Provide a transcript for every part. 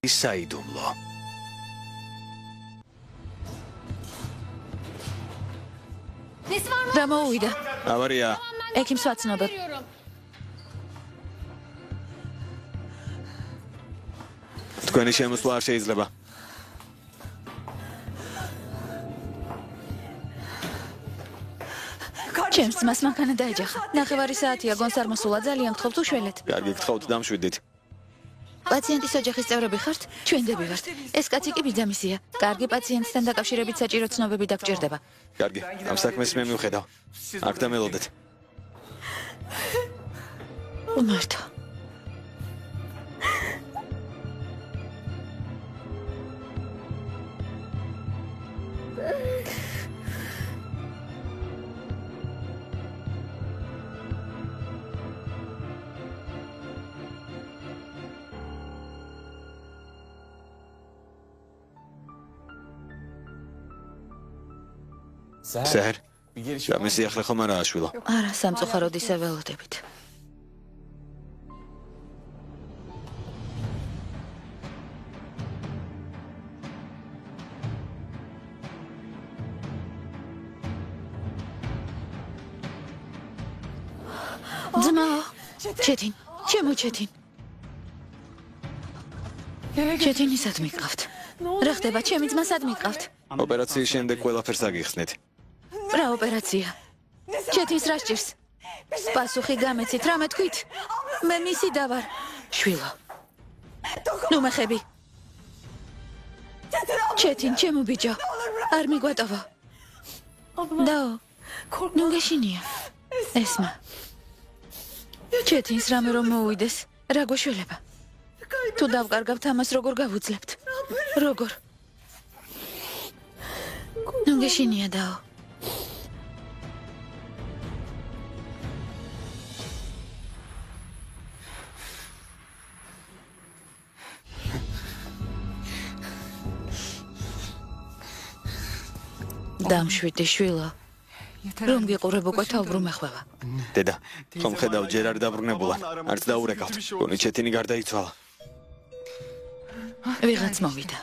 საიდუმლო. რა მოუვიდა? ავარია. ექიმს ვაცნობებ. თქვენი შემოსვლა არ შეიძლება. ჩემს ძმას მანქანა დაეჯახა. ნახევარი საათია გონს არ მოსულა, ძალიან გთხოვთ უშველეთ. კარგი გთხოვთ დამშვიდით. პაციენტის ოჯახის წევრები ხართ? ჩვენდები ვართ. ეს კაცი კი ბიძამისია. კარგი პაციენტთან დაკავშირებით საჭირო ცნობები დაგჭირდება. კარგი, ამ საქმეს მე მივხედავ. აქ დამელოდეთ. უმართო. საერ, გამისი ახლა ხომ არა აშვილო. არა, სამწუხაროდ ისე ველოდებით. ძმაო, ჩეთინ, ჩემო ჩეთინ. ჩეთინი სად მიყავთ? რა ხდება, ჩემი ძმა სად მიყავთ? ოპერაციის შემდეგ ყველაფერს აგიხსნით. რა ოპერაცია? ჩეთინს რა სჭირს? პასუხი გამეცით, რა მეთქვით? მე მისი დავარ. შვილო. ნუ მეხები. ჩეთინ, ჩემო ბიჭო. არ მიგვატოვა. დაო. ნუ გეშინია. ესმა. ჩეთინს რამე რომ მოუვიდეს, რა გვაშველება? თუ დავკარგავთ ამას, როგორ გავუძლებთ? როგორ? ნუ გეშინია დაო. დამშვიდე შვილო. რომ გიყურებ უკვე თავბრუ მეხვევა. დედა, ხომ ხედავ ჯერ არ დაბრუნებულა, არც დაურეკავთ. გონი ჩეთინი გარდაიცვალა. ვიღაც მოვიდა.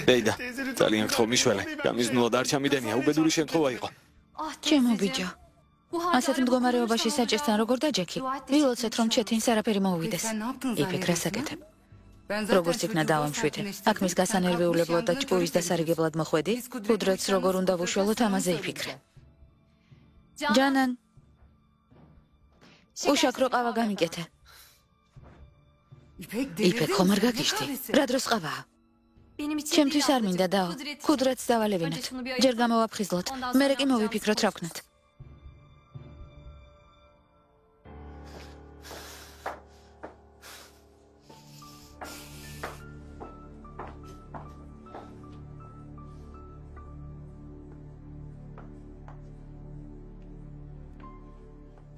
დედა, ძალიან გთხოვ მიშველე. გამიზნულად არ ჩამიდენია, უბედური შემთხვევა იყო. ჩემო ბიჭო. ასეთ მდგომარეობაში საჭესთან როგორ დაჯექი? ვილოცეთ რომ ჩეთინს არაფერი მოუვიდეს. იფიქრა საკეთებ. როგორც იქნა დავამშვიდე. აქ მის გასანერვიულებლად და ჭკურის დასარიგებლად მოხვედი, კუდრეთს როგორ უნდა ვუშველოთ ამაზე იფიქრე. ჯანან. უშაქრო ყავა გამიკეთე. იფიქ ხომ არ გაგიშტი? რა დროს ყავაა? ჩემთვის არ მინდა დაო. კუდრეთს დავალევინოთ. ჯერ გამოვაფხიზლოთ. მერე კი მოვიფიქროთ რა ვქნათ.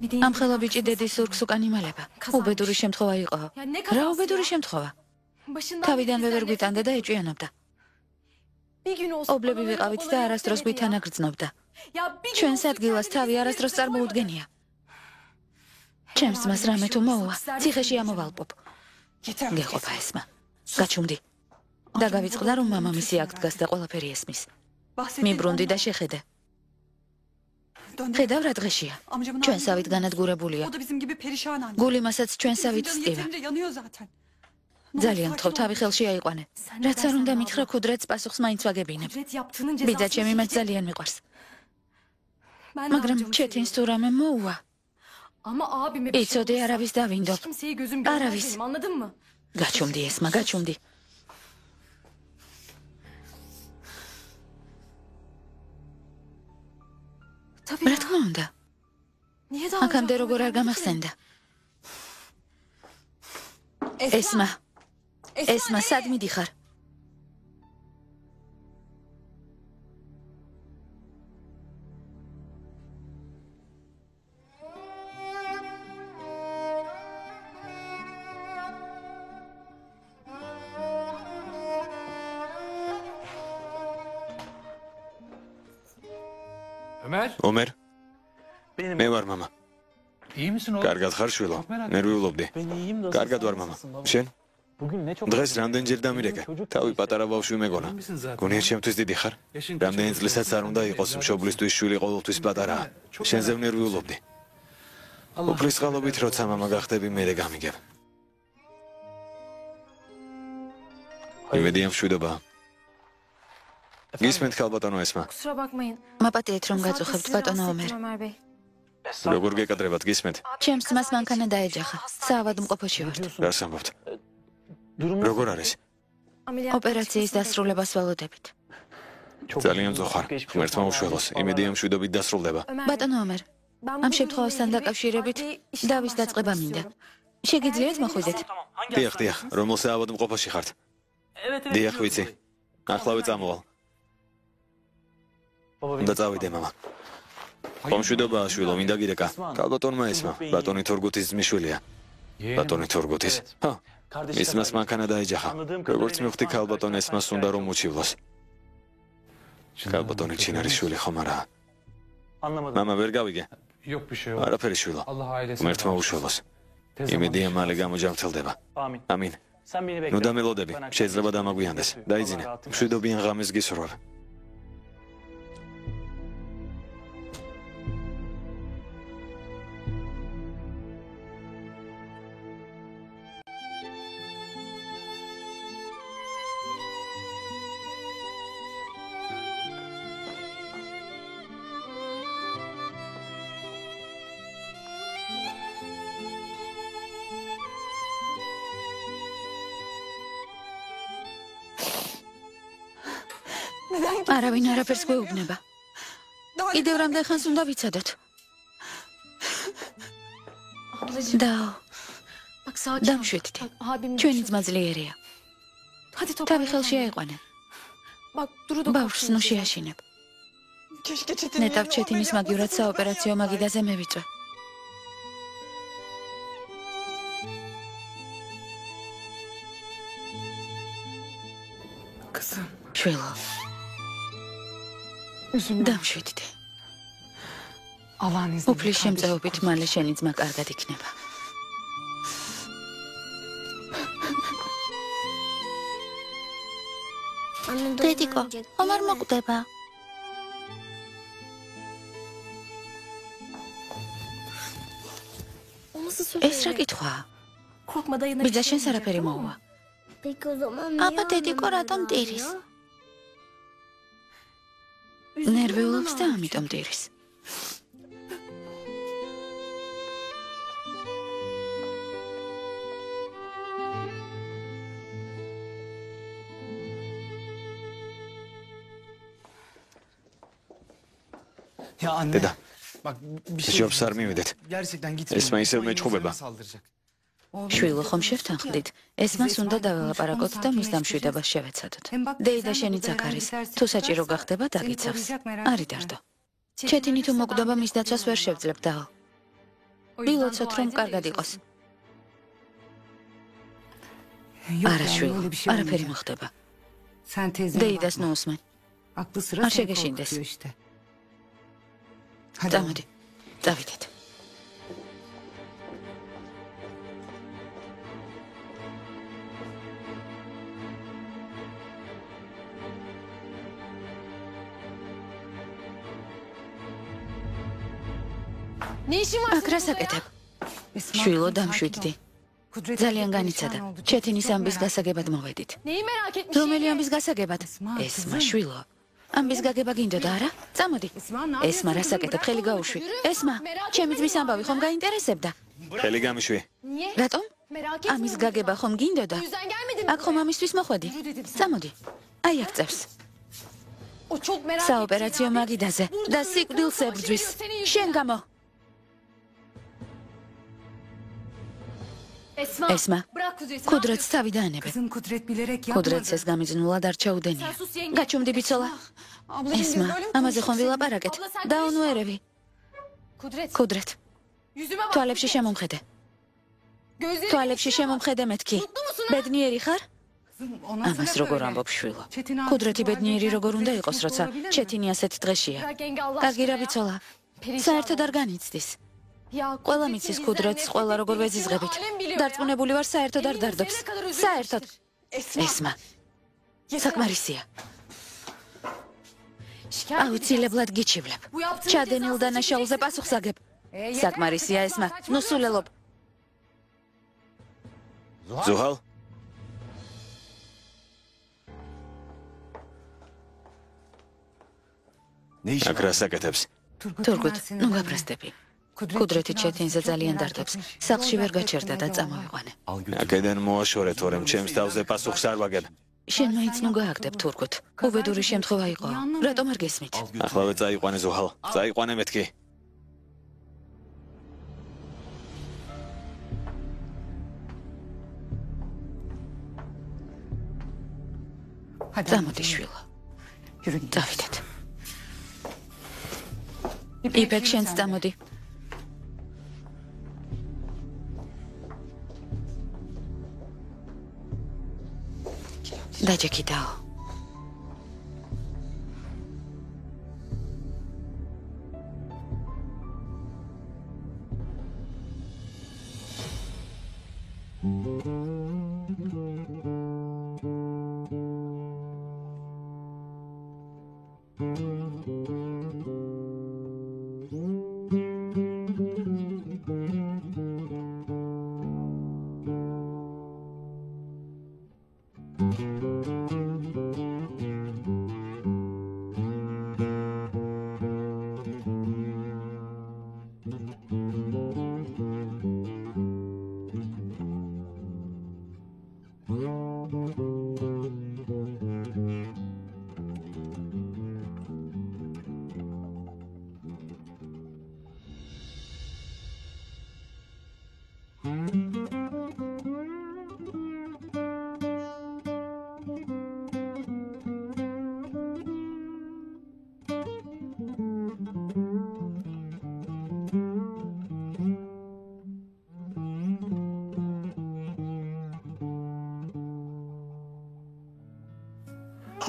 ამ ხელო ბიჭი დედის ზურგს უკან იმალება. უბედური შემთხვევა იყო. რა უბედური შემთხვევა? თავიდანვე ვერ გვიტანდა და ეჭვიანობდა. ობლები ვიყავით და არასდროს გვითანაგრძნობდა. ჩვენს ადგილას თავი არასდროს წარმოუდგენია. ჩემს ძმას რამე თუ მოუვა, ციხეში ამოვალპობ. გეყოფა ესმა. გაჩუმდი. და გავიწყდა რომ მამამისი აქ დგას და ყველაფერი ესმის. მიბრუნდი და შეხედე. ხედავ რა დღეშია. ჩვენსავით განადგურებულია. გული მასაც ჩვენსავით სტივა. ძალიან გთხოვ თავი ხელში აიყვანე. რაც არ უნდა მითხრა კუდრეთს პასუხს მაინც ვაგებინებ. ბიძა ჩემი მას ძალიან მიყვარს. მაგრამ ჩეთინს თუ რამე მოუვა. იცოდი არავის დავინდობ. არავის. გაჩუმდი ესმა, გაჩუმდი. რა თქმა უნდა. აქამდე როგორ არ გამახსენდა. ესმა, სად მიდიხარ? ომერ? მე ვარ მამა. კარგად ხარ შვილო? ნერვიულობდი. კარგად ვარ მამა. შენ? დღეს რამდენჯერ დამირეკე? თავი პატარა ბავშვი მეგონა. გონია ჩემთვის დიდი ხარ? რამდენი წლისაც არ უნდა იყოს მშობლისთვის შვილი ყოველთვის პატარაა. შენზე ნერვიულობდი. უფლისყალობით როცა მამა გახდები მერე გამიგებ. იმედია მშვიდობა. გისმენთ ქალბატონო ესმა. მაპატიეთ რომ გაწუხებთ ბატონო ომერ. როგორ გეკადრებათ გისმენთ? ჩემს ძმას მანქანა დაეჯახა. საავადმყოფოში ვართ. რას ამბობთ? როგორ არის? ოპერაციის დასრულებას ველოდებით. ძალიან ძოხარ. ღმერთმა უშველოს. იმედია მშვიდობით დასრულდება. ბატონო ომერ, ამ შემთხვევასთან დაკავშირებით დავის დაწყება მინდა. შეგიძლიათ მოხვიდეთ? დიახ, რომელ საავადმყოფოში ხართ? დიახ, ვიცი. ახლავე წამოვალ. უნდა წავიდე მამა. მშვიდობაა შვილო, მინდა გირეკა. ქალბატონმა ესმა, ბატონი თორგუთის ძმისშვილია. ბატონი თორგუთის? ჰა. მის ძმას მანქანა დაეჯახა. როგორც მივხვდი, ქალბატონ ესმას უნდა რომ უჩივლოს. ქალბატონი ჩინარის შვილი ხომ არაა? მამა ვერ გავიგე. არაფერი შვილო. ღმერთმა უშველოს. იმედია მალე გამოჯამრთელდება. ამინ. ნუ დამელოდები, შეიძლება დამაგვიანდეს. დაიძინე. მშვიდობიან ღამეს გისურვებ. არავინ არაფერს გვეუბნება. კიდევ რამდენ ხანს უნდა ვიცადოთ? დამშვიდდი. ჩვენი ძმა ძლიერია. თავი ხელში აიყვანე. ბავშვს ნუ შეაშინებ. ნეტავ ჩეთინის მაგივრად საოპერაციო მაგიდაზე მევიწვე. შვილო. დამშვიდდი. უფლის შემწეობით მალე შენი ძმა კარგად იქნება. დედიკო, ხომ არ მოკვდება? ეს რა კითხვაა? ბიძა შენს არაფერი მოუვა. აბა დედიკო რატომ ტირის? ნერვიულობს და ამიტომ ტირის. დედა, შობს არ მივიდეთ. ესმა ისევ მეჩხუბება. შვილო, ხომ შევთანხმდით? ესმას უნდა დაველაპარაკოთ და მის დამშვიდებას შევეცადოთ. დეიდა შენიც აქ არის. თუ საჭირო გახდება, დაგიცავს. არი დარდო. ჩეთინი თუ მოკვდება, მის დაცვას ვერ შევძლებ დაალ. ვილოცოთ, რომ კარგად იყოს. არა შვილო, არაფერი მოხდება. დეიდას ნუ უსმენ. არ შეგეშინდეს. წამოდი, წავიდეთ. აქ რას აკეთებ? შვილო, დამშვიდდი. ძალიან განიცადა. ჩეთინის ამბის გასაგებად მოვედით. რომელი ამბის გასაგებად? ესმა შვილო. ამბის გაგება გინდოდა, არა? წამოდი. ესმა რას აკეთებ? ხელი გაუშვი. ესმა, ჩემი ძმის ამბავი ხომ გაინტერესებდა? ხელი გამიშვი. რატომ? ამის გაგება ხომ გინდოდა? აქ ხომ ამისთვის მოხვედი? წამოდი. აი აქ წევს. საოპერაციო მაგიდაზე და სიკვდილს ებრძვის. შენ გამო. ესმა, კუდრეთს თავი დაანებე. კუდრეთს ეს გამიძნულად არ ჩაუდენია. გაჩუმდი ბიცოლა. ესმა, ამაზე ხომ ვილაპარაკეთ? დაუნუერევი. კუდრეთ. თვალებში შემომხედე. თვალებში შემომხედე მეთქი. ბედნიერი ხარ? ამას როგორ ამბობ შვილო? კუდრეთი ბედნიერი როგორ უნდა იყოს, როცა ჩეთინი ასეთ დღეშია? კარგი რა ბიცოლა. საერთოდ არ განიცდის. ყველა მიცის ქუდრეთს, ყველა როგორ ვეზიზღებით. დარწმუნებული ვარ, საერთოდ არ დარდობს. საერთოდ. ესმა. საკმარისია. აუცილებლად გიჩივლებ. ჩადენილ დანაშაულზე პასუხს აგებ. საკმარისია ესმა. ნუ სულელობ. ზუჰალ? აქ რა საკეთებს? თურქუთ, ნუ გაბრასდები. ქუდრეთი ჩეთენზე ძალიან დარდობს. სახლში ვერ გაჩერდა და წამოვიყვანე. აქედან მოაშორე, თორემ ჩემს თავზე პასუხს არ ვაგებ. შენ მაინც ნუ გააგდებ თურქუთ. უბედური შემთხვევა იყო. რატომ არ გესმით? ახლავე წაიყვანე ზუჰალ. წაიყვანე მეთქი. წამოდი შვილო. წავიდეთ. იფეთ შენც წამოდი. დაჯექიდაო.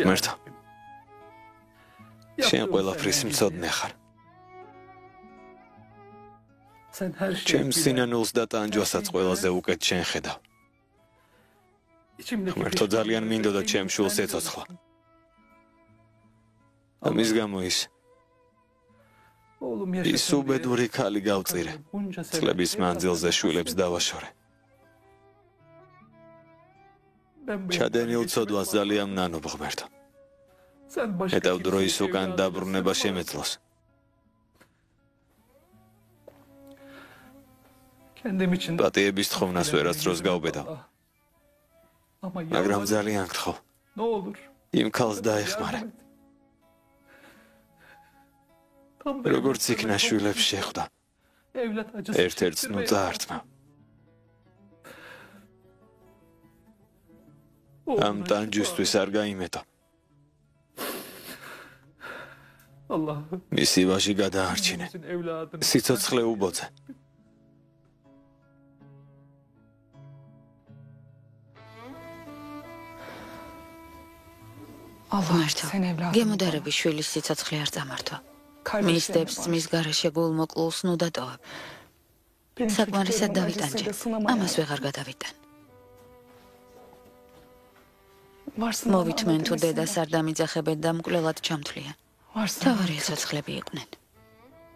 ღმერთო, შენ ყველაფრის მცოდნე ხარ. ჩემს სინანულს და ტანჯვასაც ყველაზე უკეთ შენ ხედავ. ღმერთო, ძალიან მინდოდა ჩემ შულს ეცოცხლა. ამის გამო ის უბედური ქალი გავწირე. წლების მანძილზე შვილებს დავაშორე. ჩადენილ ცოდვას ძალიან ნანობ ღმერთო. ეტავ დროის უკან დაბრუნება შემეძლოს. პატიების თხოვნას ვერასდროს გავბედავ. მაგრამ ძალიან გთხოვ, იმ ქალს დაეხმარე. როგორც იქნა შვილებს შეხვდა, ერთ-ერთს ნუ წაართმა. ამ ტანჯვისთვის არ გაიმეტო. მისი ვაჟი გადაარჩინე. სიცოცხლე უბოძე. ღმერთო, გემოდარები შვილის სიცოცხლე არ წამართვა. მისდებს მის გარეშე გულმოკლულს ნუ დატოვებ. საკმარისად დავიტანჯე. ამას ვეღარ გადავიტან. მოვითმენ თუ დედას არ დამიძახებენ და მკვლელად ჩამთვლიან. თავარი სიცოცხლები იყვნენ.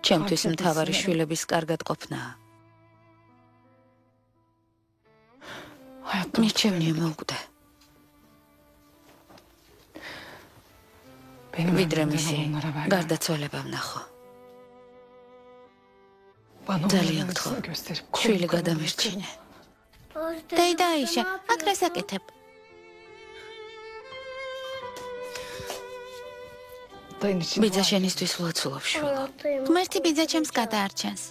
ჩემთვის მთავარი შვილების კარგად ყოფნაა. მიჩემნია მოუკვდე. ვიდრე მისი გარდაცვალება ვნახო. ძალიან გთხოვ, შვილი გადამერჩინე. დეიდა აიშა, აქ რა საკეთებ? ბიძა შენისთვის ვლოცულობ შვილო. ღმერთი ბიძა ჩემს გადაარჩენს.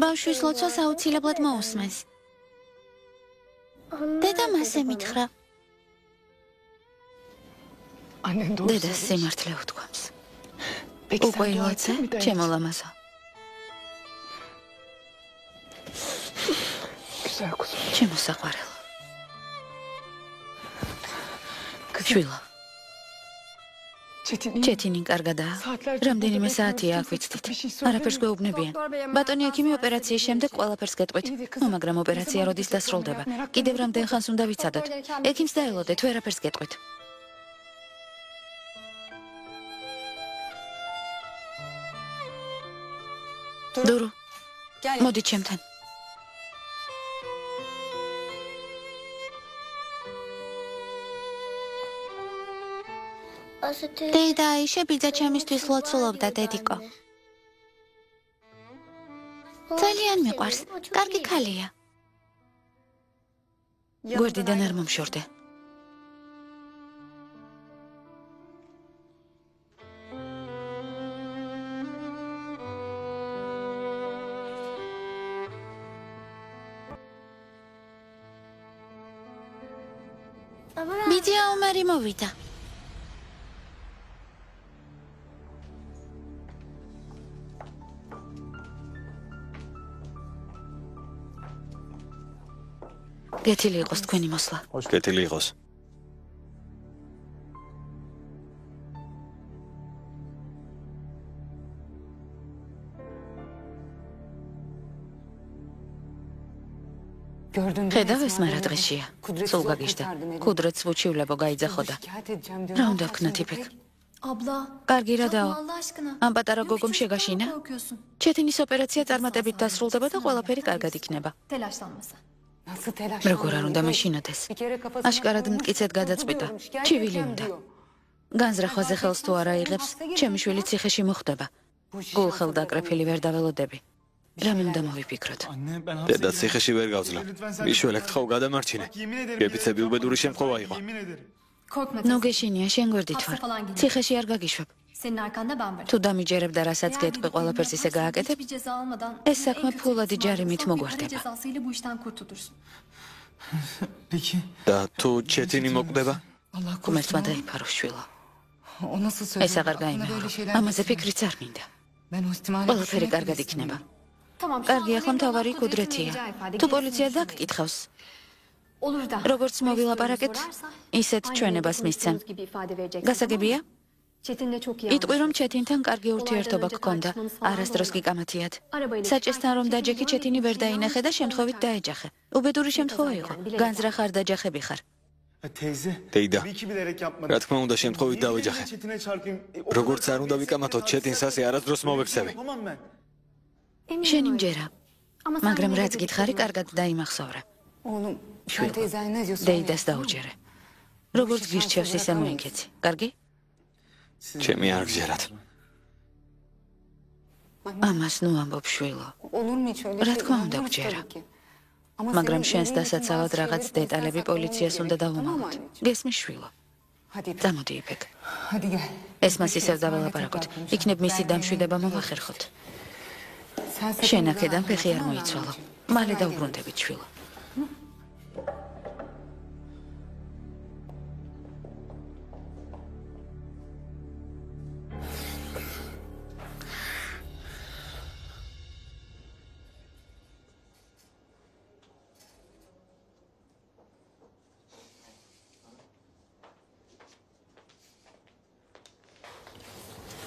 ბავშვის ლოცვას აუცილებლად მოусმენს. დედამ ასე მითხრა. დედას სიმართლე უთქვამს. უკვე ილოცე, ჩემო ლამაზო. ჩემო საყვარელო. შვილო. ჩეთინი კარგადაა. რამდენიმე საათია აქ ვიცდით. არაფერს გვეუბნებიან. ბატონი ექიმი ოპერაციის შემდეგ ყველაფერს გეტყვით. მაგრამ ოპერაცია როდის დასრულდება? კიდევ რამდენ ხანს უნდა ვიცადოთ? ექიმს დაელოდეთ, ვერაფერს გეტყვით. დურო, მოდი ჩემთან. დედა, შებიძა ჩემისთვის ლოცულობდა, დედიკო. ძალიან მიყვარს, კარგი ქალია. გვერდიდან არ მომშორდე. ბიძია ომარი მოვიდა. გეთილი იყოს თქვენი მოსვლა. გეთილი იყოს. ხედავ ეს მარა დღეშია. სულ გაგიჟდა. კუდრეთს ვუჩივლებო გაიძახოდა. რა უნდა ვქნათ იფიქ? კარგი რა დაო. ამ პატარა გოგომ შეგაშინა? ჩეთინის ოპერაცია წარმატებით დასრულდება და ყველაფერი კარგად იქნება. როგორ არ უნდა მეშინოდეს? აშკარად მტკიცედ გადაწყვიტა. ჩივილი უნდა. განზრახვაზე ხელს თუ არა იღებს, ჩემი შვილი ციხეში მოხვდება. გულხელდაკრეფილი ვერ დაველოდები. რამე უნდა მოვიფიქროთ? დედა ციხეში ვერ გავძლევ. მიშველე გთხოვ გადამარჩინე. გეფიცები უბედური შემთხვევა იყო. ნუ გეშინია, შენ გვერდით ვარ. ციხეში არ გაგიშვებ. თუ დამიჯერებ და რასაც გეტყვი ყველაფერს ისე გააკეთებ, ეს საქმე ფულადი ჯარიმით მოგვარდება. და თუ ჩეთინი მოკვდება? ღმერთმა დაიფარო შვილო. ეს აღარ გაიმეორო. ამაზე ფიქრიც არ მინდა. ყველაფერი კარგად იქნება. კარგია, ხო მთავარი კუდრეთია. თუ პოლიცია დაგკითხავს, როგორც მოვილაპარაკეთ, ისეთ ჩვენებას მისცემ. გასაგებია? იტყვი რომ ჩეთინთან კარგი ურთიერთობა გქონდა, არასდროს გიკამათიათ. საჭესთან რომ დაჯექი ჩეთინი ვერ დაინახე და შემთხვევით დაეჯახე. უბედური შემთხვევა იყო. განზრახ არ დაჯახები ხარ. დეიდა, რა თქმა უნდა შემთხვევით დავეჯახე. როგორც არ უნდა ვიკამათოთ ჩეთინს ასე არასდროს მოვექცევი. შენი მჯერა. მაგრამ რაც გითხარი კარგად დაიმახსოვრე. დეიდას დაუჯერე. როგორც გირჩევს ისე მოიქეცი. კარგი? ჩემი არ გჯერათ. ამას ნუ ამბობ შვილო. რა თქმა უნდა გჯერა. მაგრამ შენს დასაცავად რაღაც დეტალები პოლიციას უნდა დავამალოთ. გესმის შვილო? წამოდი იფიქ. ეს მას ისევ დაველაპარაკოთ. იქნებ მისი დამშვიდება მოვახერხოთ. შენ აქედან ფეხი არ მოიცვალო. მალე დავბრუნდებით შვილო.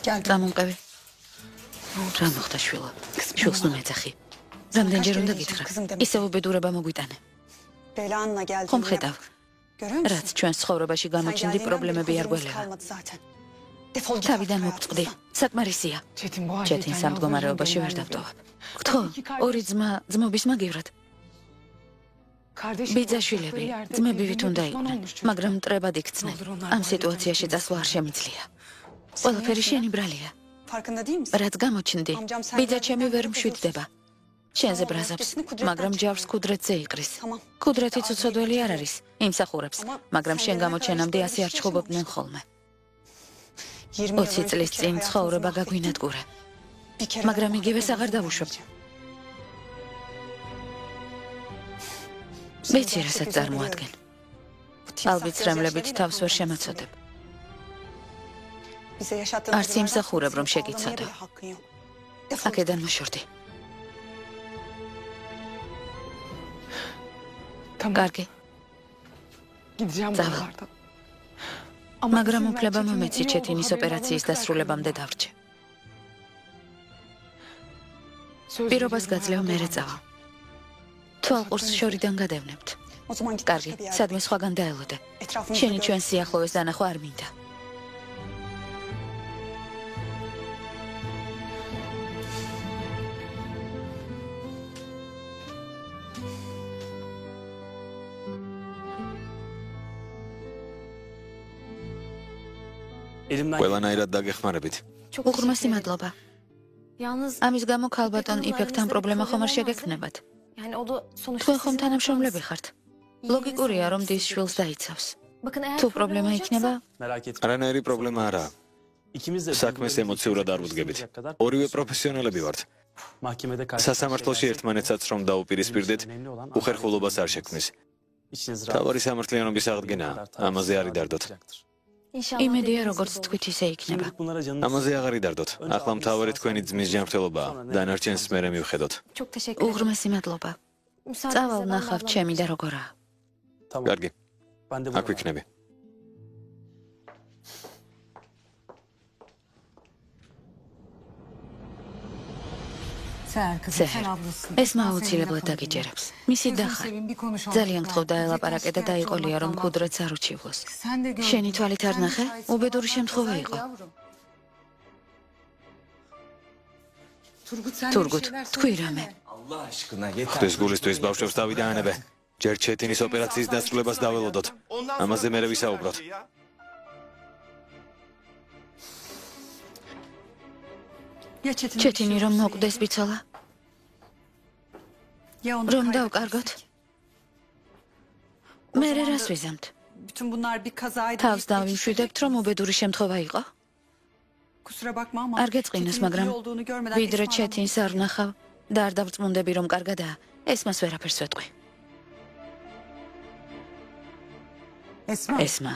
გამომყევი. რა მოხდა შვილო? შვილს ნუ მეძახი. რამდენჯერ უნდა გითხრა? ისევ უბედურება მოგვიტანე. ხომ ხედავ? რაც ჩვენს ცხოვრებაში გამოჩნდი, პრობლემები არ გველევა. თავიდან მოგწყდი. საკმარისია. ჩეთინ სამდგომარეობაში ვერ დავტოვებ. გთხოვ, ორი ძმა ძმობის მაგივრად. ბიძაშვილები, ძმებივით უნდა იყვნენ, მაგრამ მტრებად იქცნენ. ამ სიტუაციაში წასვლა არ შემიძლია. ყველაფერი შენი ბრალია. რაც გამოჩნდი, ბიძა ჩემი ვერ მშვიდდება. შენზე ბრაზობს, მაგრამ ჯავს კუდრეთზე იყრის. კუდრეთიც უცოდველი არ არის, იმსახურებს, მაგრამ შენ გამოჩენამდე ასე არ ჩხუბობდნენ ხოლმე. 20 წლის წინ ცხოვრება გაგვინადგურა. მაგრამ იგივეს აღარ დავუშვებ. ვიცი რასაც წარმოადგენ. ალბით სრემლებით თავს ვერ შემაწოდებ. არც იმსახურებ რომ შეგიცოდო. აქედან მოშორდი. კარგი. მაგრამ უფლება მომეცი ჩეთინის ოპერაციის დასრულებამდე დავრჩე. პირობას გაძლევ მერე წავა. თვალყურს შორიდან გადავნებთ. კარგი, სადმე სხვაგან დაელოდე. შენი ჩვენ სიახლოვეს დანახვა არ მინდა. ყველანაირად დაგეხმარებით. უღრმესი მადლობა. ამის გამო ქალბატონ იფექტთან პრობლემა ხომ არ შეგექმნებათ. თქვენ ხომ თანამშრომლები ხართ. ლოგიკურია, რომ დის შვილს დაიცავს. თუ პრობლემა იქნება, არანაირი პრობლემა არაა. საქმეს ემოციურად არ ვუდგებით. ორივე პროფესიონალები ვართ. სასამართლოში ერთმანეთსაც რომ დაუპირისპირდეთ, უხერხულობას არ შექმნის. თავარი სამართლიანობის აღდგენაა, ამაზე არ იდარდოთ. იმედია როგორც თქვით ისე იქნება. ამაზე აღარ იდარდოთ. ახლა მთავარი თქვენი ძმის ჯანმრთელობაა. დანარჩენს მერე მივხედოთ. უღრმესი მადლობა. წავალ ნახავთ ჩემი და როგორაა. კარგი. აქ ვიქნები. ესმა აუცილებლად დაგიჯერებს. მისი დახარ. ძალიან გთხოვ დაელაპარაკე და დაიყოლია, რომ ქუდრეთს არ უჩივლოს. შენი თვალით არ ნახე? უბედური შემთხვევა იყო. თურგუთ, თქვი რამე. ხდეს გულისთვის ბავშვებს დავიდაანებე. ჯერ ჩეთინის ოპერაციის დასრულებას დაველოდოთ. ამაზე მერე ვისაუბროთ. ჩეთინი რომ მოკვდეს ბიცოლა? რომ დავკარგოთ? მერე რას ვიზამთ? თავს დავიმშვიდებთ, რომ უბედური შემთხვევა იყო? არ გეწყინოს, მაგრამ ვიდრე ჩეთინს არ ვნახავ და არ დავწმუნდები, რომ კარგადაა, ეს მას ვერაფერს ვეტყვი. ესმა.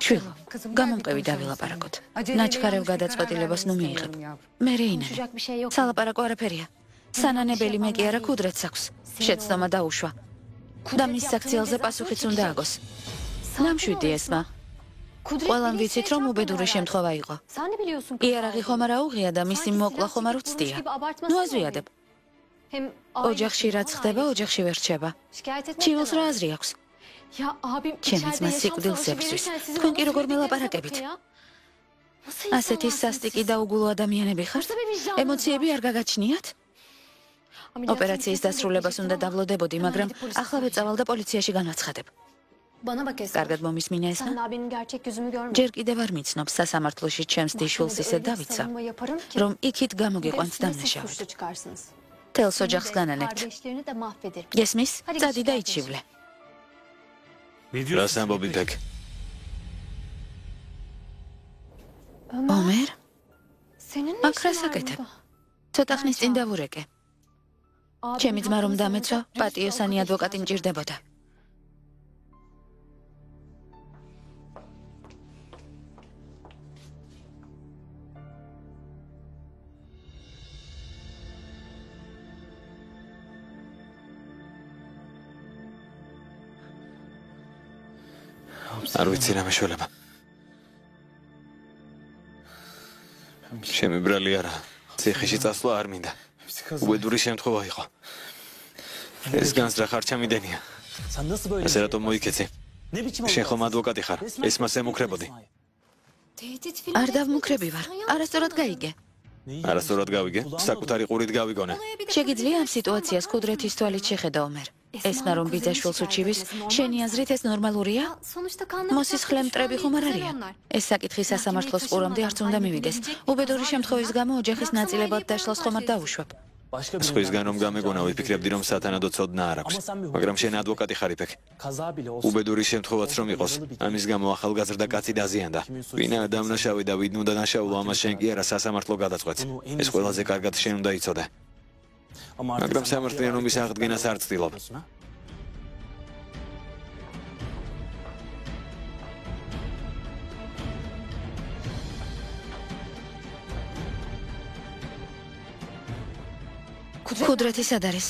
შვილო, გამომყევი დავილაპარაკოთ. ნაჩქარევ გადაწყვეტილებას ნუ მიიღებ. მერე ინანი. სალაპარაკო არაფერია. სანანებელი მე კი არა ქუდრეთს აქვს. შეცდომა დაუშვა. და მის საქციელზე პასუხიც უნდა აგოს. ნამშვიდი ესმა. ყველამ ვიცით, რომ უბედური შემთხვევა იყო. იარაღი ხომ არ აუღია და მისი მოკლა ხომ არ უცდია. ნუ აზვიადებ. ოჯახში რაც ხდება, ოჯახში ვერ რჩება. ჩივილს რა აზრი აქვს? ჩემი ძმა სიკვდილს ებრძვის. თქვენ კი როგორ მელაპარაკებით? ასეთი სასტიკი და უგულო ადამიანები ხართ? ემოციები არ გაგაჩნიათ? ოპერაციის დასრულებას უნდა დავლოდებოდი, მაგრამ ახლა ვეწავალ და პოლიციაში განვაცხადებ. კარგად მომისმინე ესმა? ჯერ კიდევ არ მიცნობს სასამართლოში ჩემს დიშვილს ისე დავიცა, რომ იქით გამოგიყვანთ დამნაშავედ. თელს ოჯახს განანებთ. გესმის? წადი და იჩივლე. რას ამბობ იფეკ? ომერ? აქ რას აკეთებ? ცოტა ხნის წინ დავურეკე. ჩემი ძმა რომ დამეცვა, პატიოსანი ადვოკატი მჭირდებოდა. არ ვიცი რა მეშველება. ჩემი ბრალი არა. ციხეში წასვლა არ მინდა. უბედური შემთხვევა იყო. ეს განსძრა ხარჩამიდენია. ასე რატომ მოიქეცი? შენ ხომ ადვოკატი ხარ? ეს მას ემუქრებოდი. არ დავმუქრები ვარ. არასწორად გაიგე. არასწორად გავიგე? საკუთარი ყურით გავიგონე. შეგიძლია ამ სიტუაციას ქუდრეთის თვალით შეხედა ომერ. ესმა რომ ბიძაშვილს უჩივის, შენი აზრით ეს ნორმალურია? მოსისხლე მტრები ხომ არ არიან? ეს საკითხი სასამართლოს ყურამდე არც უნდა მივიდეს. უბედური შემთხვევის გამო ოჯახის ნაწილებად დაშლას ხომ არ დავუშვებ. სხვისგან რომ გამეგონა ვიფიქრებდი, რომ სათანადო ცოდნა არ აქვს. მაგრამ შენ ადვოკატი ხარ იფეკ. უბედური შემთხვევაც რომ იყოს, ამის გამო ახალგაზრდა კაცი დაზიანდა. ვინაა დამნაშავე და ვინ უნდა ნაშაულო, ამას შენ კი არა სასამართლო გადაწყვეტს. ეს ყველაზე კარგად შენ უნდა იცოდე. მაგრამ სამართლიანობის აღდგენას არ ცდილობ. ქუდრეთი სად არის?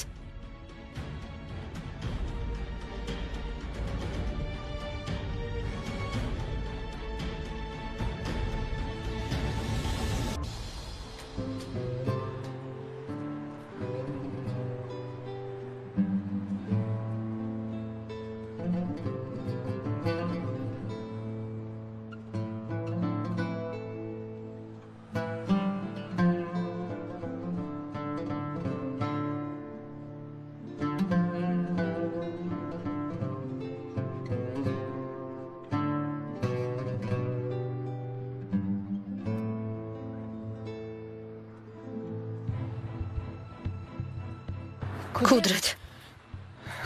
კუდრეთ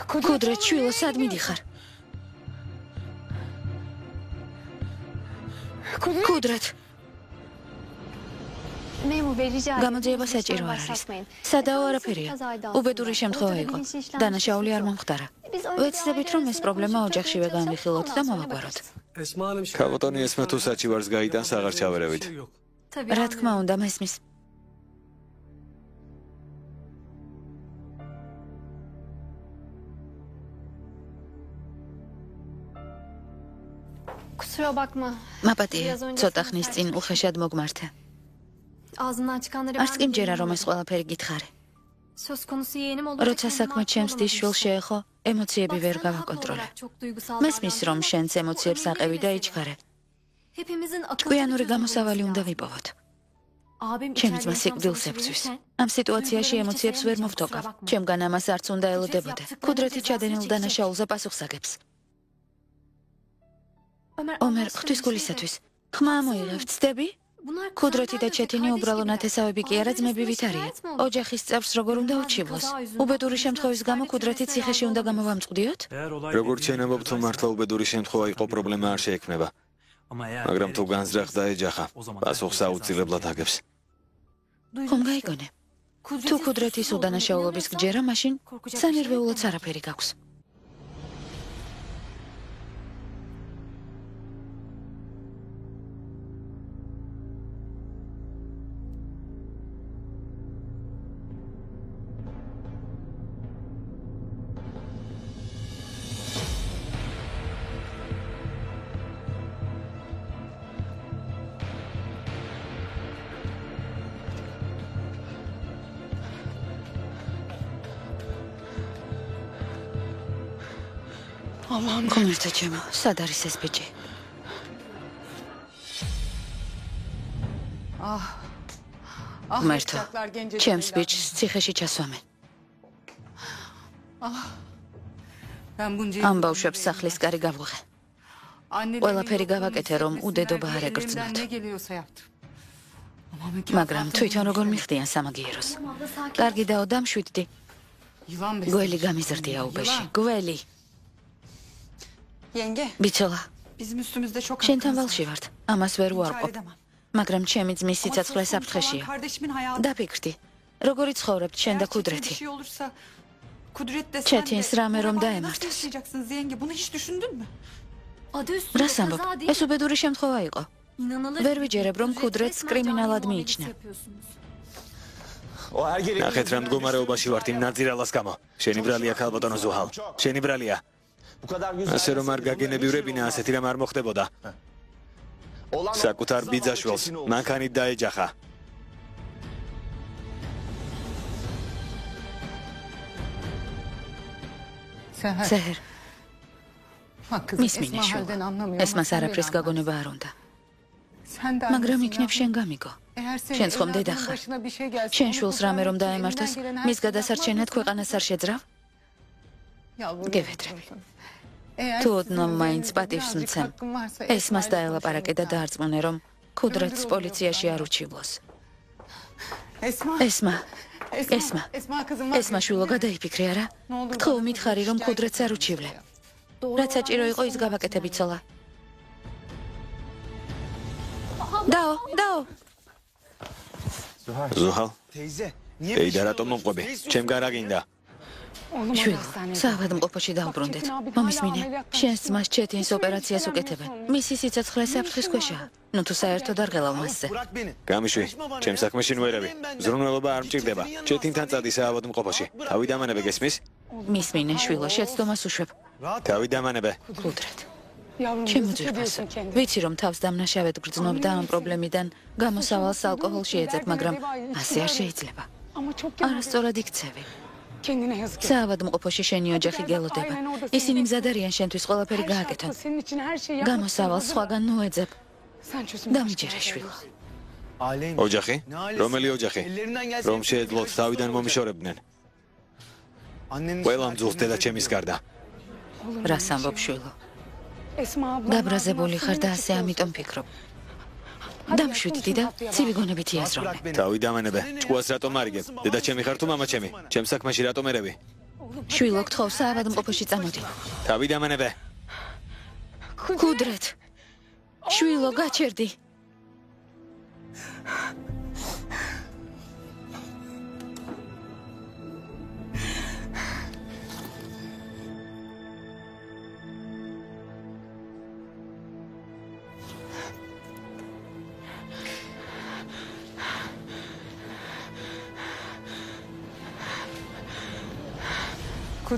კუდრეთ შვილო სად მიდიხარ კუდრეთ გამოძიება საჭირო არ არის სადაო არაფერია უბედური შემთხვევა იყო დანაშაული არ მომხდარა ვეცდებით რომ ეს პრობლემა ოჯახშივე განვიხილოთ და მოვაგვაროთ ქავოტონი ესმა თუ საჩივარს გაიტანს აღარ ჩავერევით რა თქმა უნდა მესმის მაპატია ცოტა ხნის წინ უხეშად მოგმართა არც კი მჯერა რომ ეს ყველაფერი გითხარი როცა საქმე ჩემს დისშვილს შეეხო ემოციები ვერ გავაკონტროლე მესმის რომ შენც ემოციებს აყევი და იჩქარე ჭკვიანური გამოსავალი უნდა ვიპოვოთ ჩემი ძმა სიკვდილს ებრძვის ამ სიტუაციაში ემოციებს ვერ მოვთოკავ ჩემგან ამას არც უნდა ელოდებოდე კუდრეთი ჩადენილ დანაშაულზე პასუხს აგებს ომერ ღვთისგულისათვის ხმა მოიღებ ვცდები კუდრეთი და ჩეთინი უბრალო ნათესავები კი არა ძმები ვით არიან ოჯახის წევრს როგორ უნდა უჩივლოს უბედური შემთხვევის გამო კუდრეთი ციხეში უნდა გამოვამწყდიოთ როგორც შენებობ თუ მართლა უბედური შემთხვევა იყო პრობლემა არ შეექმნება მაგრამ თუ განზრახ დაეჯახა პასუხს აუცილებლად აგებს ხომ გაიგონე თუ კუდრეთის უდანაშაულობის გჯერა მაშინ სანერვეულოც არაფერი გაქვს გომერთა ჩემო, სად არის ეს ბიჭი? გომერთა, ჩემს ბიჭს ციხეში ჩასვამენ. ამ ბავშვებს სახლის კარი გავუღე. ყველაფერი გავაკეთე, რომ უდედობა არ ეგრძნოთ. მაგრამ თვითონ როგორ მიხდიან სამაგიეროს? კარგი დაო დამშვიდდი. გველი გამიზრდია უბეში, გველი. ბიჭოლა, შენთან ვალში ვართ, ამას ვერ უარყოფ. მაგრამ ჩემი ძმის სიცოცხლე საფრთხეშია. დაფიქრდი, როგორ იცხოვრებთ შენ და კუდრეთი? ჩეთინს რამე რომ დაემართოს. რას ამბობ? ეს უბედური შემთხვევა იყო. ვერ ვიჯერებ, რომ კუდრეთს კრიმინალად მიიჩნევ. ნახეთ რა მდგომარეობაში ვართ იმ ნაძირალას გამო. შენი ბრალია ქალბატონო ზუჰალ, შენი ბრალია. ასე რომ არ გაგენებივრებინა, ასეთი რამ არ მოხდებოდა. საკუთარ ბიძაშვილს მანქანით დაეჯახა. სეჰერ, მისმინე შვილო, ეს მას არაფრის გაგონება არ უნდა. მაგრამ იქნებ შენ გამიგო. შენც ხომ დედა ხარ. შენ შვილს რამე რომ დაემართოს, მის გადასარჩენად ქვეყანას არ შეძრავ? გევედრე. თუ ოდნავ მაინც პატივს მცემ, ეს მას დაელაპარაკე და დაარწმუნე, რომ კუდრეთს პოლიციაში არ უჩივლოს. ესმა შვილო გადაიფიქრე არა? გთხოვ მითხარი, რომ კუდრეთს არ უჩივლე. რაც საჭირო იყო, ის გავაკეთე ბიცოლა. დაო. ზუჰალ, ეიდა რატომ მომყვები? ჩემგან რა გინდა? შვილო, საავადმყოფოში დავბრუნდეთ. მომისმინე, შენს ძმას ჩეთინს ოპერაციას უკეთებენ. მისი სიცოცხლე საფრთხის ქვეშაა. ნუ თუ საერთოდ არ ღელავ მასზე. გამიშვი, ჩემ საქმეში ნუერები. ზრუნველობა არ მჭირდება. ჩეთინთან წადი საავადმყოფოში. თავი დამანებე გესმის? მისმინე, შვილო, შეცდომას უშვებ. თავი დამანებე. კუდრეთ. ჩემო ძირფასო, ვიცი რომ თავს დამნაშავედ გრძნობ და ამ პრობლემიდან გამოსავალს ალკოჰოლში ეძებ, მაგრამ ასე არ შეიძლება. არასწორად იქცევი. საავადმყოფოში შენი ოჯახი გელოდება. ისინი მზად არიან შენთვის ყველაფერი გააკეთონ. გამოსავალს სხვაგან ნუეძებ. დამიჯერე შვილო. ოჯახი? რომელი ოჯახი? რომ შეეძლოთ თავიდან მომიშორებდნენ. ყველა მძულს დედა ჩემის გარდა. რას ამბობ შვილო? გაბრაზებული ხარ და ასე ამიტომ ფიქრობ. დამშვიდდი და ცივი გონებით იაზროვნე. თავი დამანებე. ჭკუას რატომ არიგებ? დედა ჩემი ხარ თუ მამა ჩემი? ჩემ საქმეში რატომ ერევი? შვილო გთხოვ საავადმყოფოში წამოდი. თავი დამანებე. კუდრეთ. შვილო გაჩერდი.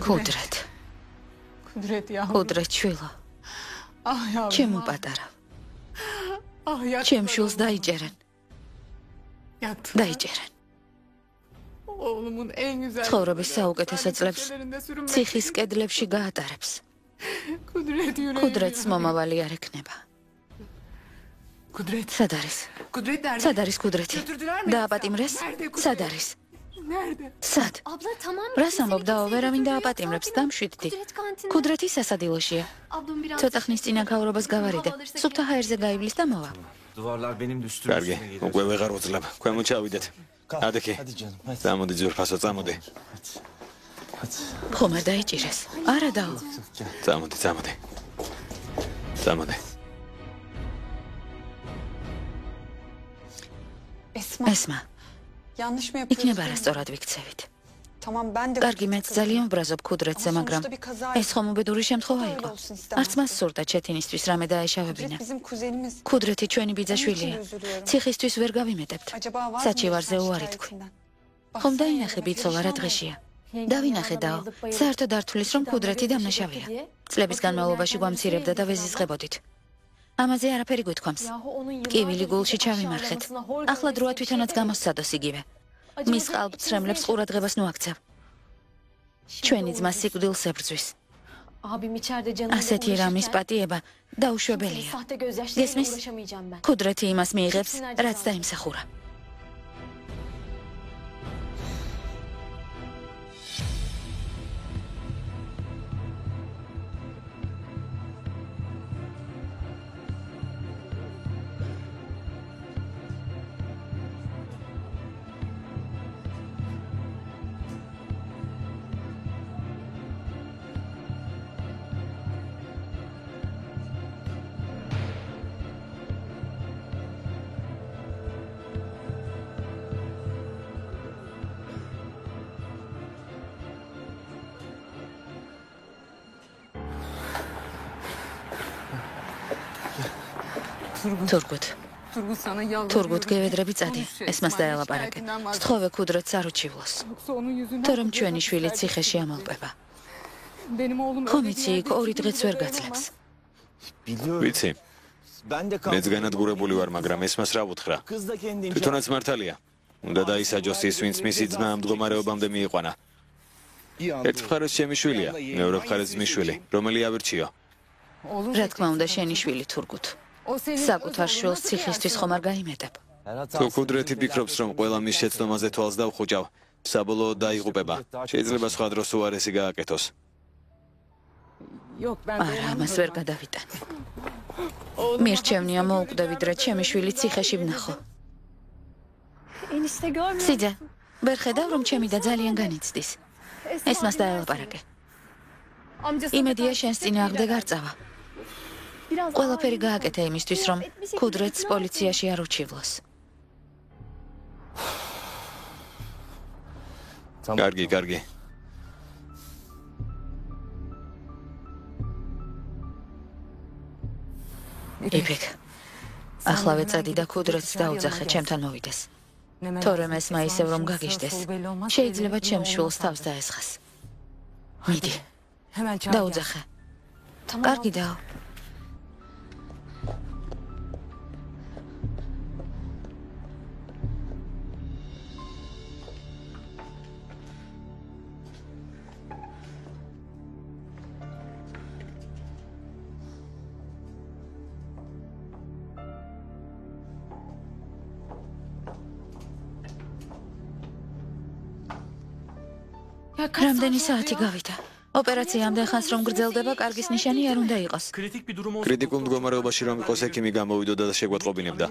კუდრეთ. კუდრეთ შვილო. ჩემო პატარა. ჩემ შვილს დაიჭერენ. დაიჭერენ. ცხოვრების საუკეთესო წლებს ციხის კედლებში გაატარებს. კუდრეთს მომავალი არ ექნება. სად არის? სად არის კუდრეთი? დააპატიმრეს? სად არის? სად? რას ამბობდაო, ვერავინ დააპატიმრებს, დამშვიდდი. კუდრეთი სასადილოშია. ცოტა ხნის წინ აქაურობას გავარიდე. სუფთა ჰაერზე გაივლის და მოვა. კარგი, უკვე ვეღარ ვძლებ. ქვემო ჩავიდეთ. ადექი. წამოდი ძვირფასო, წამოდი. ხომ არ დაიჭირეს? არა დაო. წამოდი, წამოდი. წამოდი. ესმა. იქნება რა სწორად ვიქცევით. კარგი, მეც ძალიან ვბრაზობ კუდრეთზე, მაგრამ ეს ხომ უბედური შემთხვევა იყო. არც მას სურდა ჩეთინისთვის რამე დაეშავებინა. კუდრეთი ჩვენი ბიძაშვილია. ციხისთვის ვერ გავიმეტებთ. საჩივარზე უარი თქვი. ხომ დაინახე ბიცოლა რა დღეშია? დავინახე დაო. საერთოდ არ თulis რომ კუდრეთი დამნაშავეა. წლების განმავლობაში გვამცირებდა და ვეზიზღებოდით. ამაზე არაფერი გვითქვამს. ტკივილი გულში ჩავიმარხეთ. ახლა დროა თვითონაც გამოსცადოს იგივე. მის ყალბცრემლებს ყურადღებას ნუაქცევ. ჩვენი ძმა სიკვდილს ებრძვის. ასეთი რამის პატიება დაუშვებელია. გესმის? კუდრეთი იმას მიიღებს, რაც დაიმსახურა. თურგუთ გევედრები წადი, ესმას დაელაპარაკე. სთხოვე კუდრეთს არ უჩივლოს. თორემ ჩვენი შვილი ციხეში ამალპება. ხომ იცი, იქ 2 დღეც ვერ გაძლებს. ვიცი. მეც განადგურებული ვარ, მაგრამ ესმას რა ვუთხრა? თვითონაც მართალია. უნდა დაისაჯოს ის, ვინც მისი ძმა ამ მდგომარეობამდე მიიყვანა. ერთ მხარეს ჩემი შვილია, მეორე მხარეს ძმის შვილი, რომელი ავირჩიო? რა თქმა უნდა, შენი შვილი თურგუთ. საკუთარ შვილს ციხისთვის ხომ არ გაიმეტებ? თუ კუდრეთი ფიქრობს, რომ ყველა მის შეცდომაზე თვალს დავხუჭავ, საბოლოოდ დაიღუპება. შეიძლება სხვა დროს უარესი გააკეთოს. არა, ამას ვერ გადავიტან. მირჩევნია მოუკვდე, ვიდრე ჩემი შვილი ციხეში ვნახო. სიძე, ვერ ხედავ, რომ ჩემი და ძალიან განიცდის. ესმას დაელაპარაკე. იმედია შენს წინააღმდეგ არ წავა. ყველაფერი გააკეთე იმისთვის, რომ კუდრეთს პოლიციაში არ უჩივლოს. კარგი, კარგი. იფიქ. ახლავე წადი და კუდრეთს დაუძახე, ჩემთან მოვიდეს. თორემ ესმა ისევ რომ გაგიჟდეს, შეიძლება ჩემს შვილს თავს დაესხას. მიდი. დაუძახე. კარგი დაო. რამდენი საათი გავიდა? ოპერაცია ამდენ ხანს რომ გრძელდება, კარგის ნიშანი არ უნდა იყოს. კრიტიკულ მდგომარეობაში რომ იყოს ექიმი გამოვიდოდა და შეგვატყობინებდა.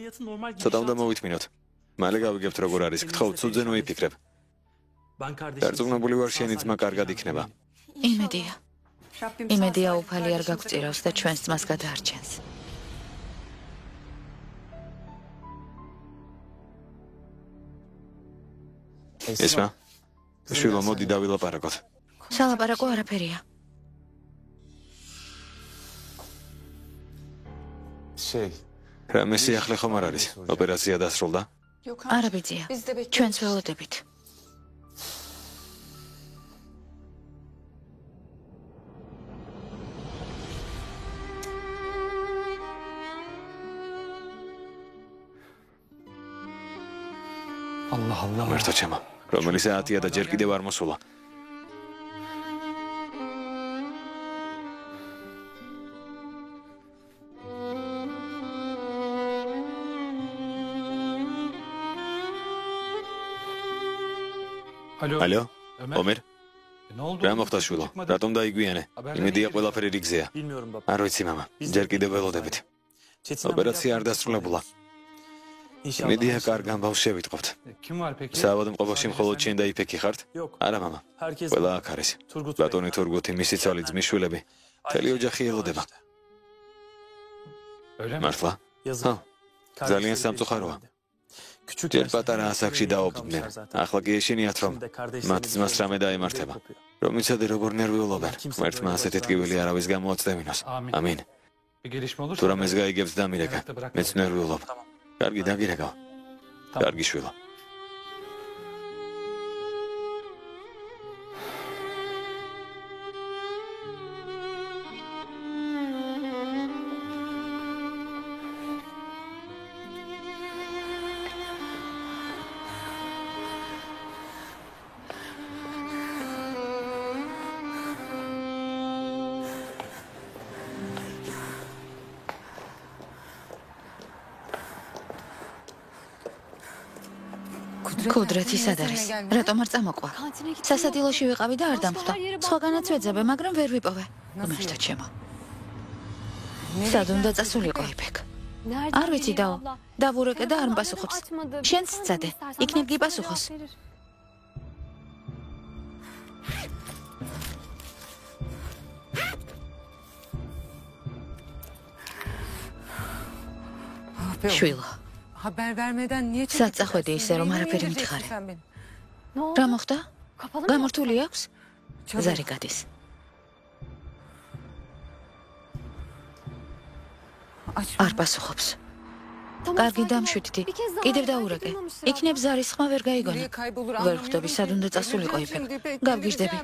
ცოტა უნდა მოვითმინოთ. მალე გავიგებთ როგორ არის. გთხოვთ, ცუდზე ნოიფიქრებ. დარწმუნებული ვარ შენი ძმა კარგად იქნება. იმედია უფალი არ გაგწირავს და ჩვენს ძმას გადაარჩენს. ესმა? შვილო, მოდი დავილაპარაკოთ. სალაპარაკო არაფერია. რამე სიახლე ხომ არ არის? ოპერაცია დასრულდა? არა ბიძია, ჩვენც ველოდებით. მერტო ჩემო, რომელი საათია და ჯერ კიდევ არ მოსულა? ალო, ომერ? რა მოხდა შვილო? რატომ დაიგვიანე? იმედია ყველაფერი რიგზეა. არ ვიცი მამა, ჯერ კიდევ ველოდებით. ოპერაცია არ დასრულებულა. იმედია კარგ ამბავს შევიტყობთ. საავადმყოფოში მხოლოდ შენ და იფექი ხართ? არა მამა, ყველა აქ არის. ბატონი თურგუთი, მისი ცალი, ძმის შვილები. მთელი ოჯახი ელოდება. მართლა? ძალიან სამწუხაროა. ჯერ პატარა ასაკში დაობდნენ. ახლა კი ეშინიათ რომ მათ ძმას რამე დაემართება. რომ იცოდე როგორ ნერვიულობენ. ღმერთმა ასეთი ტკივილი არავის გამოაწევინოს. ამინ. თუ რამეს გაიგებს დამირეკა. მეც ნერვიულობ. კარგი, დაგირეკავ. კარგი შვილო. კუდრეთი სად არის? რატომ არ წამოყვა? სასადილოში ვიყავი და არ დამხვდა. სხვაგანაც ვეძებე, მაგრამ ვერ ვიპოვე. ღმერთო ჩემო. სად უნდა წასულიყო იფეკ? არ ვიცი დაო. დავურეკე და არ მპასუხობს. შენც სცადე. იქნებ გიპასუხოს. შვილო. სად წახვედი ისე რომ არაფერი მითხარე? რა მოხდა? გამორთული აქვს? ზარი გადის. არ პასუხობს. კარგი, დამშვიდდი. კიდევ დაურეკე. იქნებ ზარის ხმა ვერ გაიგონა. ვერ ხვდები სად უნდა წასულიყო იფეკ. გავგიჟდები.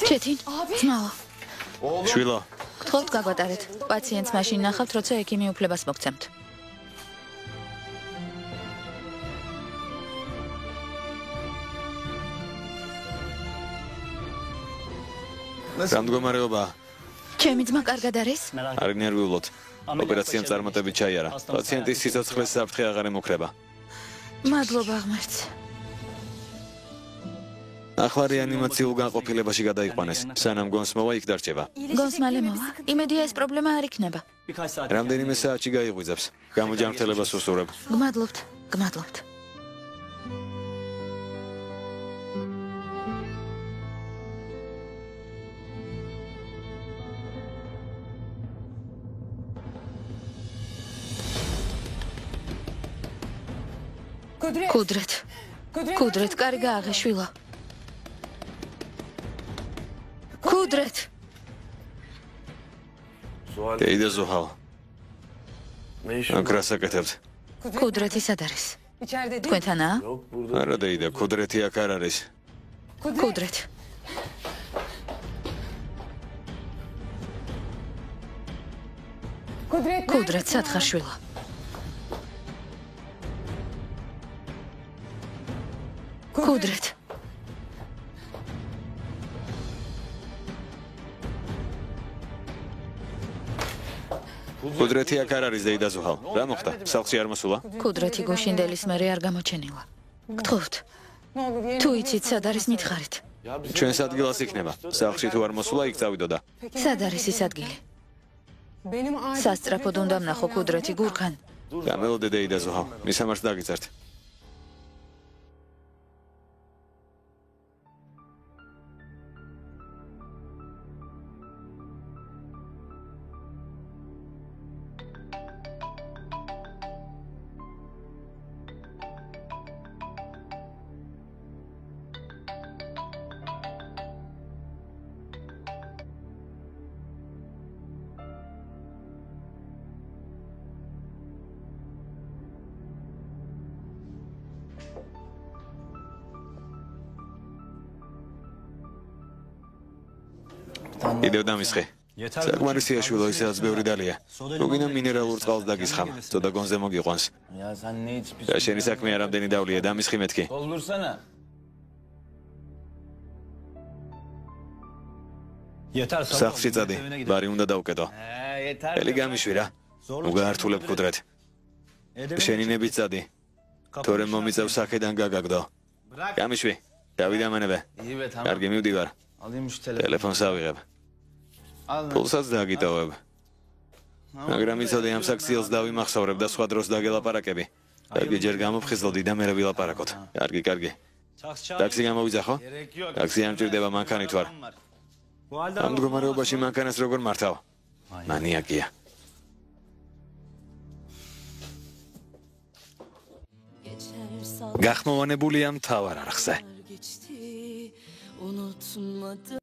ჩეთინ, ძმაო, შვილო, გთხოვთ გაგვატარეთ. პაციენტს მაშინ ნახავთ, როცა ექიმი უფლებას მოგცემთ. რა მდგომარეობაა? ჩემი ძმა კარგად არის? არ ნერვიულობთ. ოპერაციამ წარმატებით ჩაიარა. პაციენტის სიცოცხლის საფრთხე აღარ ემუქრება. მადლობა ღმერთს. ახლა რეანიმაციულ განყოფილებაში გადაიყვანეს. სანამ გონს მოვა იქ დარჩება. გონს მალე მოვა. იმედია ეს პრობლემა არ იქნება. რამდენიმე საათში გაიღვიძებს. გამოჯანმრთელებას უსურებ. გმადლობთ, გმადლობთ. კუდრეთ, კარი გააღე, შვილო. კუდრეთ. დეიდა ზოჰალ. აქ რას აკეთებთ? კუდრეთი სად არის? თქვენთანაა? არა დეიდა, კუდრეთი აქ არ არის. კუდრეთ. კუდრეთ, სად ხარ, შვილო? კუდრეთ. კუდრეთი აქ არ არის დეიდა ზოჰალ. რა მოხდა? სახლში არ მოსულა? კუდრეთი გუშინდელის მერე არ გამოჩენილა. გთხოვთ. თუ იცით, სად არის მითხარით? ჩვენს ადგილას იქნება. სახლში თუ არ მოსულა, იქ წავიდოდა. სად არის ის ადგილი? სასწრაფოდ უნდა ვნახო კუდრეთი გურქან. გამელოდე დეიდა ზოჰალ. მისამართს დაგიწერთ. კიდევ დამისხე. საკმარისია შვილო, ისაც ბევრი დალია. თუ გინდა მინერალურ წყალს დაგისხამ, ცოტა გონზე მოგიყვანს. და შენი საქმე არამდენი დავლია, დამისხი მეთქი. სახლში წადი, ბარი უნდა დავკეტო. ელი გამიშვი რა. უგაართულებ კუდრეთ. შენი ნებით წადი. თორემ მომიწევს აქედან გაგაგდო. გამიშვი, დავიდამანებე. კარგი, მივდივარ. ტელეფონს ავიღებ. პულსაც დაგიტოვებ. მაგრამ იცოდე ამ საქციელს დავიმახსოვრებ და სხვა დროს დაგელაპარაკები. კარგი, ჯერ გამოფხიზლოდი და მერე ვილაპარაკოთ. კარგი. ტაქსი გამოვიძახო? ტაქსი არ მჭირდება, მანქანით ვარ. ამ მდგომარეობაში მანქანას როგორ მართავ? მანიაკია. გახმოვანებულია მთავარ არხზე. Unutmadım